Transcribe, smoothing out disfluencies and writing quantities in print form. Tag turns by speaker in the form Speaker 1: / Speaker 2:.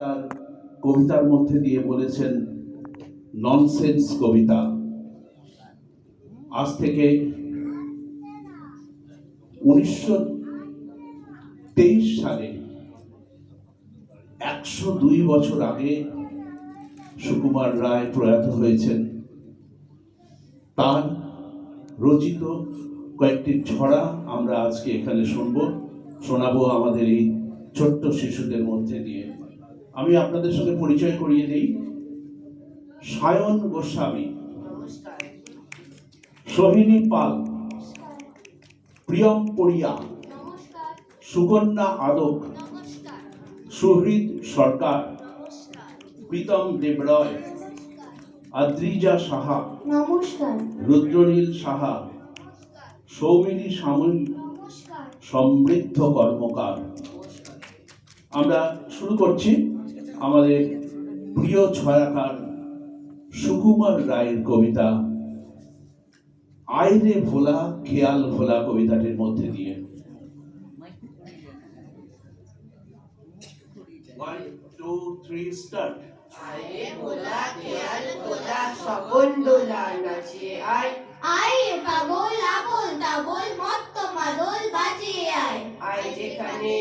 Speaker 1: তার কবিতার মধ্যে দিয়ে বলেছেন ননসেন্স কবিতা। আজ থেকে 1923 সালে 102 বছর আগে সুকুমার রায় প্রয়াত হয়েছেন। তার রচিত কয়েকটি ছড়া আমরা আজকে এখানে শোনাবো আমাদের এই ছোট্ট শিশুদের মধ্যে দিয়ে। আমি আপনাদের সঙ্গে পরিচয় করিয়ে দিই। সায়ন গোস্বামী, সোহিনী পাল, প্রিয়ম পড়িয়া, সুকন্যা আদক, সুহৃদ সরকার, প্রীতম দেবরয়, আদ্রিজা সাহা, রুদ্রনীল সাহা, সৌমিনী সাময়ী, সমৃদ্ধ কর্মকার। আমরা শুরু করছি আমাদের প্রিয় ছড়াকার সুকুমার রায়ের কবিতা আইরে ভোলা খেয়াল ভোলা কবিতাটির মধ্যে দিয়ে। 1 2 3 স্টার্ট।
Speaker 2: আইরে ভোলা খেয়াল ভোলা স্বপন দোলা নাচে আয়,
Speaker 3: আয় পাগল আবল তাবল মত্ত মাদল বাজিয়ে আয়,
Speaker 2: আয় যেখানে